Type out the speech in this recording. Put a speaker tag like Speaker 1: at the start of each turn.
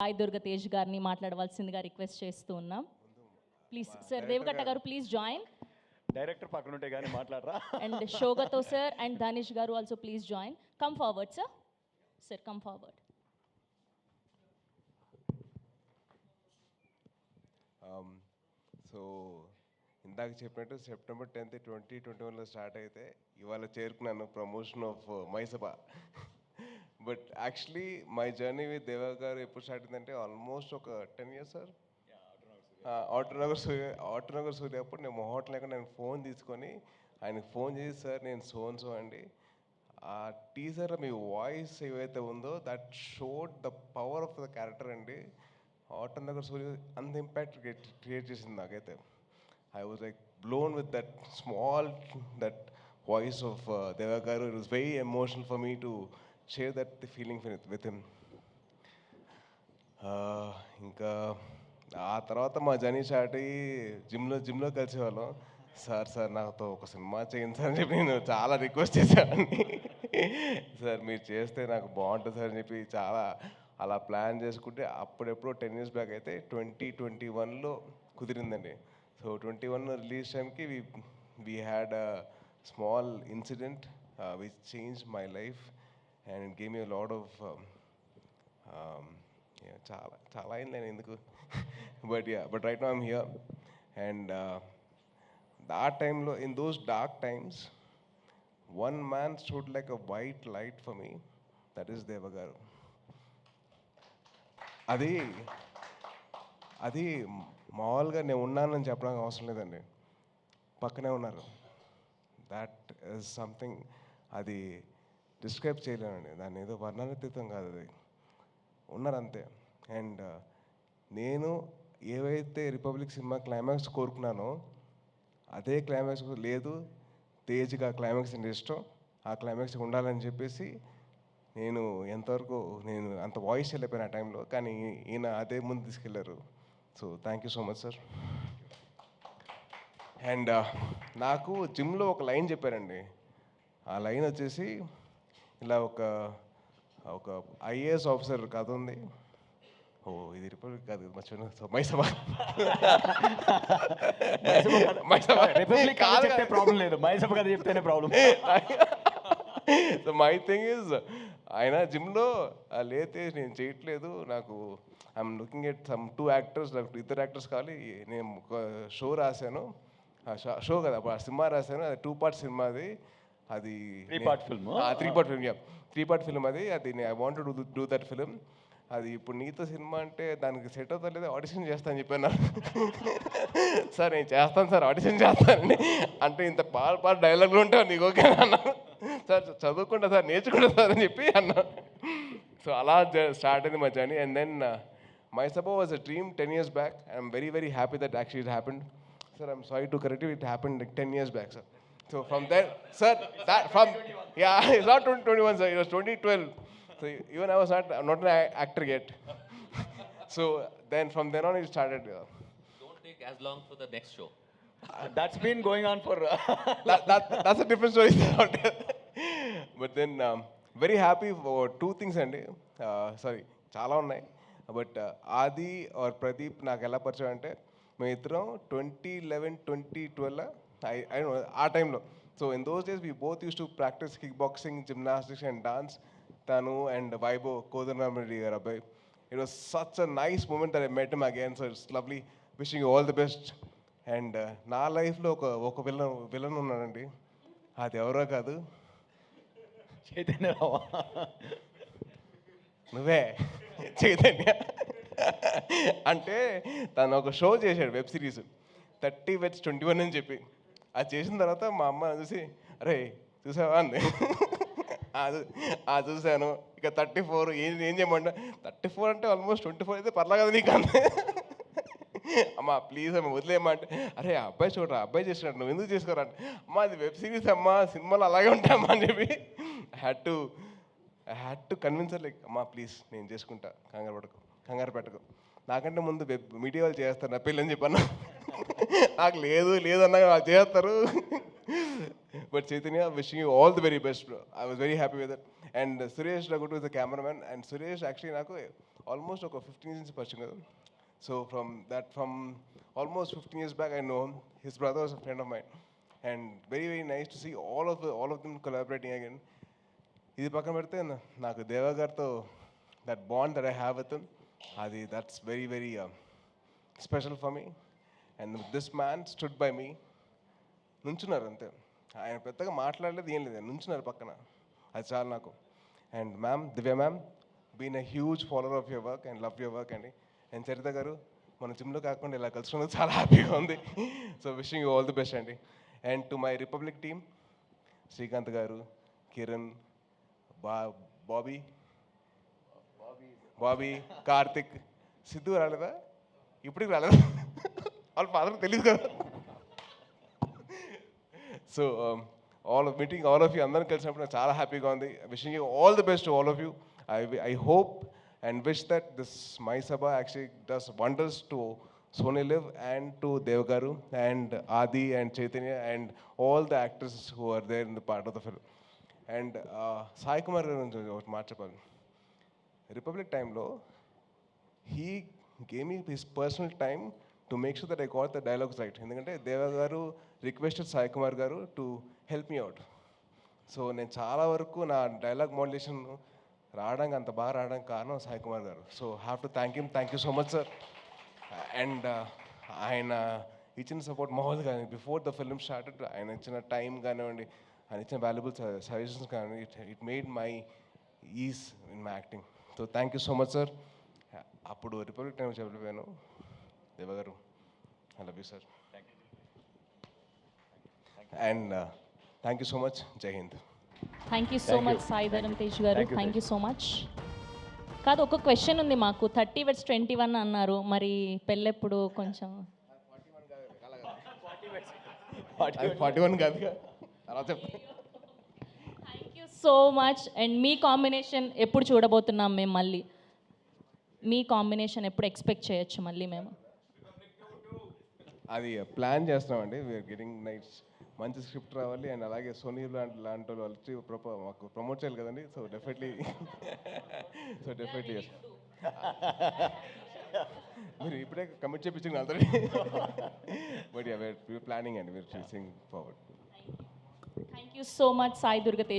Speaker 1: సాయి దుర్గ తేజ్ గారిని మాట్లాడవలసిందిగా రిక్వెస్ట్ చేస్తూ ఉన్నాం. ప్లీజ్ సార్, దేవగట్ట గారు ప్లీజ్ జాయిన్.
Speaker 2: డైరెక్టర్ పక్కన ఉంటే కానీ మాట్లాడరా.
Speaker 1: అండ్ షోగతో సార్ అండ్ ధనిష్ గారు also please join. Come forward sir. Sir come forward.
Speaker 3: So ఇందాక చెప్పినట్టు సెప్టెంబర్ 10th 2021లో స్టార్ట్ అయితే ఇవాళ చేరుకున్నాను promotion of Mayasabha. But actually my journey with Deva గారు ఎప్పుడు స్టార్ట్ అయిందంటే ఆల్మోస్ట్ ఒక 10 years సార్. ఆటోనగర్ సూర్య అప్పుడు నేను మొహోటం లేక నేను ఫోన్ తీసుకొని ఆయనకు ఫోన్ చేసి, సార్ నేను సో అండి, ఆ టీజర్ మీ వాయిస్ ఏవైతే ఉందో that showed the power of the character అండి. ఆటోనగర్ సూర్య అంత ఇంపాక్ట్ క్రియేట్ చేసింది నాకైతే. I was like blown with that that voice of Deva Garu. It was very emotional for me to share that the feeling with him. ఇంకా ఆ తర్వాత మా journey start అయ్యి జిమ్లో కలిసేవాళ్ళం. సార్ నాతో ఒక సినిమా చేయండి సార్ అని చెప్పి నేను చాలా రిక్వెస్ట్ చేశానండి. సార్ మీరు చేస్తే నాకు బాగుంటుంది సార్ అని చెప్పి చాలా అలా ప్లాన్ చేసుకుంటే అప్పుడెప్పుడో 10 years బ్యాక్ అయితే 2021లో కుదిరిందండి. సో 21 రిలీజ్ టైంకి we had a small incident which change my life and it gave me a lot of చాలా అయింది నేను ఎందుకు but right now I'm here. And ఆ టైంలో in those dark times one man stood like a white light for me, that is దేవ గారు. అది మామూలుగా నేను ఉన్నానని చెప్పడానికి అవసరం లేదండి, పక్కనే ఉన్నారు. దాట్ ఈజ్ సంథింగ్, అది డిస్క్రైబ్ చేయలేనండి, దాన్ని ఏదో వర్ణనాతీతం కాదు, అది ఉన్నారంతే. అండ్ నేను ఏవైతే రిపబ్లిక్ సినిమా క్లైమాక్స్ కోరుకున్నానో అదే క్లైమాక్స్ లేదు, తేజ్గా క్లైమాక్స్ అంటే ఇష్టం, ఆ క్లైమాక్స్ ఉండాలని చెప్పేసి నేను ఎంతవరకు నేను అంత వాయిస్ వెళ్ళిపోయాను ఆ టైంలో, కానీ ఈయన అదే ముందు తీసుకెళ్ళారు. So thank you so much sir. And నాకు జిమ్లో ఒక లైన్ చెప్పారండి. ఆ లైన్ వచ్చేసి ఇలా ఒక ఐఏఎస్ ఆఫీసర్ కథ ఉంది. ఓ ఇది రిపబ్లిక్ కాదు, మర్చిపోయిన మైసభ.
Speaker 2: రిపబ్లిక్ కాదు చెప్తే ప్రాబ్లం లేదు, మైసభ కథ చెప్తేనే problem.
Speaker 3: So my thing is, ఆయన జిమ్లో లేతే నేను చేయట్లేదు, నాకు I'm looking at some 2 actors, నాకు 2 యాక్టర్స్ కావాలి. నేను ఒక షో రాశాను, షో కదా సినిమా రాశాను, అది 2 part సినిమా, అది
Speaker 2: 3 part film.
Speaker 3: 3 part film అది I want to do that film. అది ఇప్పుడు నీతో సినిమా అంటే దానికి సెట్ అవుతా లేదా, ఆడిషన్ చేస్తాను చెప్పాను. సార్ నేను చేస్తాను సార్, ఆడిషన్ చేస్తానండి అంటే ఇంత పాట డైలాగులు ఉంటావు నీకు ఓకే అన్నా. సార్ చదువుకుంటా సార్, నేర్చుకుంటా సార్ అని చెప్పి అన్నా. సో అలా స్టార్ట్ అయింది మా journey. And then Mayasabha was a dream 10 years back. I'm very very happy that actually it happened. Sir, I'm sorry to correct you, it happened like 10 years back, sir. So from there, sir, it's not 2021, sir, it was 2012. So even I was not an actor yet. So then from then on it started.
Speaker 4: Don't take as long for the next show.
Speaker 2: That's been going on for
Speaker 3: that's a different story. But then very happy for 2 things అండి. Sorry, చాలా ఉన్నాయి. But ఆది are Pradeep నాకు ఎలా పరిచయం అంటే, మేము ఇద్దరం 2011-2012 ఆ టైంలో. So in those days we both use to practise kick boxing, gymnastics and dance. తను అండ్ వైభవ్ కోదండరామిరెడ్డి గారు అబ్బాయి. It was such a nice moment that I met him again. So it's lovely, wishing you all the best. And నా లైఫ్లో ఒక villain ఉన్నాడండి, అది ఎవరో కాదు,
Speaker 2: చైతన్యరావు.
Speaker 3: నువ్వే చైతన్య. అంటే తను ఒక షో చేశాడు, వెబ్ సిరీస్ 30 Weds 21 అని చెప్పి. అది చేసిన తర్వాత మా అమ్మ చూసి, అరే చూసావా అంది. చూశాను. ఇక 34 ఏం చేయమంట, 34 అంటే ఆల్మోస్ట్ 24 అయితే పర్లా కదా నీకు అంది. అమ్మ ప్లీజ్ అమ్మ వదిలేయమ్మా అంటే, అరే అబ్బాయి చూడరా, అబ్బాయి చేసినట్టు నువ్వు ఎందుకు చేసుకోరా అంటే, అమ్మ అది వెబ్ సిరీస్ అమ్మా, సినిమాలు అలాగే ఉంటాయమ్మా అని చెప్పి I had to convince like, అమ్మా ప్లీజ్ నేను చేసుకుంటా, కంగారు పెట్టకు, నాకంటే ముందు మీడియా వాళ్ళు చేస్తారు నా పెళ్ళి అని చెప్పన్నా. నాకు లేదు అన్నా నాకు చేస్తారు. But Chaitanya, wishing you all the very best, bro. I was very happy with it. And Suresh Ragutu is the cameraman. And Suresh actually, almost ఒక 15 years నుంచి పరిచయం కదా. So from almost 15 years back I know his brother was a friend of mind and very nice to see all of them collaborating again. ఇది పక్కన పెడితే నాకు దేవా గారితో that bond that I have with him, అది that's very special for me. And this man stood by me. నుంచున్నారు అంతే, ఆయన పెద్దగా మాట్లాడలేదు, ఏం లేదు, నుంచున్నారు పక్కన, అది చాలు నాకు. And ma'am, Divya ma'am, been a huge follower of your work and love your work అండి. అండ్ చరిత గారు, మన జిమ్లో కాకుండా ఇలా కలుసుకున్నది చాలా హ్యాపీగా ఉంది. So wishing you all the best అండి. And to my Republic team, Srikanth గారు, కిరణ్, బాబీ, కార్తిక్, సిద్ధు రాలేదా? ఇప్పటికి రాలేదా? వాళ్ళ ఫాదర్ తెలియదు కదా. So meeting all of you అందరిని కలిసినప్పుడు నాకు చాలా హ్యాపీగా ఉంది. Wishing you all the best to all of you. I hope and wish that this Mayasabha actually does wonders to Sony Liv and to Dev Garu and Adi and Chaitanya and all the actors who are there in the part of the film. And Sai Kumar gurinchi ఒకటి మాట చెప్పాలి. Republic టైంలో he gave me his personal time to make sure that I got the dialogues right. ఎందుకంటే దేవ గారు requested Sai Kumar గారు to help me out. So నేను చాలా వరకు నా డైలాగ్ మోడ్యులేషన్ రావడానికి అంత బాగా రావడానికి కారణం సాయి కుమార్ గారు. So have to thank him. Thank you so much sir. And ఆయన ఇచ్చిన సపోర్ట్ మామూలు కానీ బిఫోర్ ద ఫిల్మ్ స్టార్టెడ్ ఆయన ఇచ్చిన టైం కానివ్వండి, ఆయన ఇచ్చిన వాల్యుబుల్ సజెషన్స్ కానివ్వండి, it made my ease in my acting. So thank you so much sir. అప్పుడు రిపబ్లిక్ టైం చెప్పిపోయాను, దేవ గారు, I love you sir. And thank you so much. Jai Hind.
Speaker 1: Thank you so much Sai Dharam Tej గారు. Thank you so much. కాదు, ఒక question ఉంది మాకు. 30/21 అన్నారు, మరి పెళ్ళెప్పుడు? కొంచెం
Speaker 3: 41 కాదుగా, అలా చెప్తాను.
Speaker 1: Thank you so much. And me combination ఎప్పుడు చూడబోతున్నాం మేము? మళ్ళీ మీ కాంబినేషన్ ఎప్పుడు ఎక్స్పెక్ట్ చేయొచ్చు మళ్ళీ మేము?
Speaker 3: అది ప్లాన్ చేస్తున్నామండి. వీఆర్ గెటింగ్ నైట్స్, మంచి స్క్రిప్ట్ రావాలి అండ్ అలాగే సోనీ లాంటి వాళ్ళు వచ్చి మాకు ప్రమోట్ చేయాలి కదండి. సో డెఫినెట్లీ మీరు ఇప్పుడే కమిట్ చేయించింది already. But we're planning and we're sing forward.
Speaker 1: Thank you so much Sai Durga Tej.